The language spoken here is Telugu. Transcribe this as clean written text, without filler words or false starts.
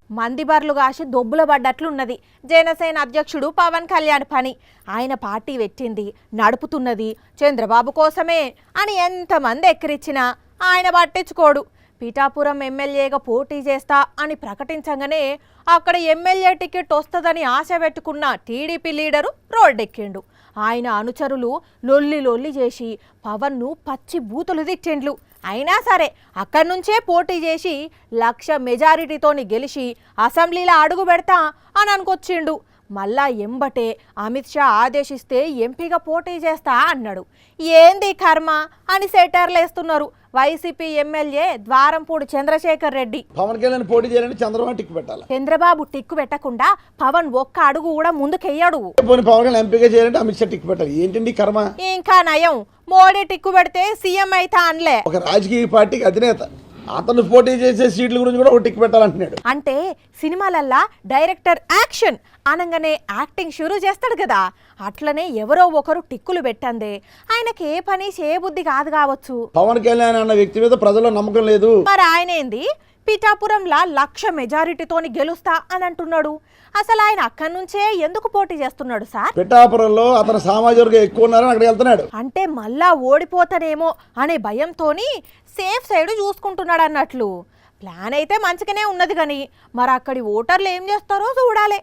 మంది బర్లు కాసి దొబ్బుల పడ్డట్లున్నది జనసేన అధ్యక్షుడు పవన్ కళ్యాణ్ పని. ఆయన పార్టీ పెట్టింది నడుపుతున్నది చంద్రబాబు కోసమే అని ఎంతమంది ఎక్కిరిచ్చినా ఆయన పట్టించుకోడు. పిఠాపురం ఎమ్మెల్యేగా పోటీ చేస్తా అని ప్రకటించగానే అక్కడ ఎమ్మెల్యే టికెట్ వస్తుందని ఆశ పెట్టుకున్న టీడీపీ లీడరు రోడ్డెక్కిండు. ఆయన అనుచరులు లొల్లి లొల్లి చేసి పవన్ను పచ్చి బూతులు తిట్టిండ్లు. అయినా సరే అక్కడి నుంచే పోటీ చేసి 1,00,000 మెజారిటీతోని గెలిచి అసెంబ్లీలో అడుగు పెడతా అని అనుకొచ్చిండు. మళ్ళా ఎంబటే అమిత్ షా ఆదేశిస్తే ఎంపీగా పోటీ చేస్తా అన్నాడు. ఏంది కర్మ అని సెటర్లు వేస్తున్నారు వైసీపీ ఎమ్మెల్యే ద్వారంపూడి చంద్రశేఖర్ రెడ్డి. పవన్ కళ్యాణ్ పోటీ చేయాలంటే చంద్రబాబు టిక్కు పెట్టాలి. చంద్రబాబు టిక్కు పెట్టకుండా పవన్ ఒక్క అడుగు కూడా ముందుకెయ్యడు. పవన్ కళ్యాణ్ ఎంపీగా చేయాలంటే అమిత్ షా టిక్కు పెట్టాలి. ఏంటండి కర్మ? ఇంకా నయం మోడీ టిక్కు పెడితే సీఎం అయితే అనలే. ఒక రాజకీయ పార్టీకి అధినేత అతను పోటీ చేసే సీట్ల గురించి కూడా ఒక టిక్కు పెట్టాలంటున్నాడు. అంటే సినిమాలల్లా డైరెక్టర్ యాక్షన్ అనగానే యాక్టింగ్ షురూ చేస్తాడు కదా, అట్లనే ఎవరో ఒకరు టిక్కులు పెట్టందే ఆయనకి ఏ పని చేయబుద్ధి కాదు కావచ్చు. పవన్ కళ్యాణ్ అన్న వ్యక్తి మీద ప్రజల్లో నమ్మకం లేదు. మరి ఆయన ఏంది పిఠాపురంలా 1,00,000 మెజారిటీతోని గెలుస్తా అని అంటున్నాడు. అసలు ఆయన అక్కడి నుంచే ఎందుకు పోటీ చేస్తున్నాడు సార్? పిఠాపురంలో అతను సామాజిక వర్గం ఎక్కువ ఉన్నారని అక్కడికి వెళ్తున్నాడు. అంటే మళ్ళా ఓడిపోతానేమో అనే భయంతోని సేఫ్ సైడ్ చూసుకుంటున్నాడు అన్నట్లు. ప్లాన్ అయితే మంచిగానే ఉన్నది కానీ మరి అక్కడి ఓటర్లు ఏం చేస్తారో చూడాలి.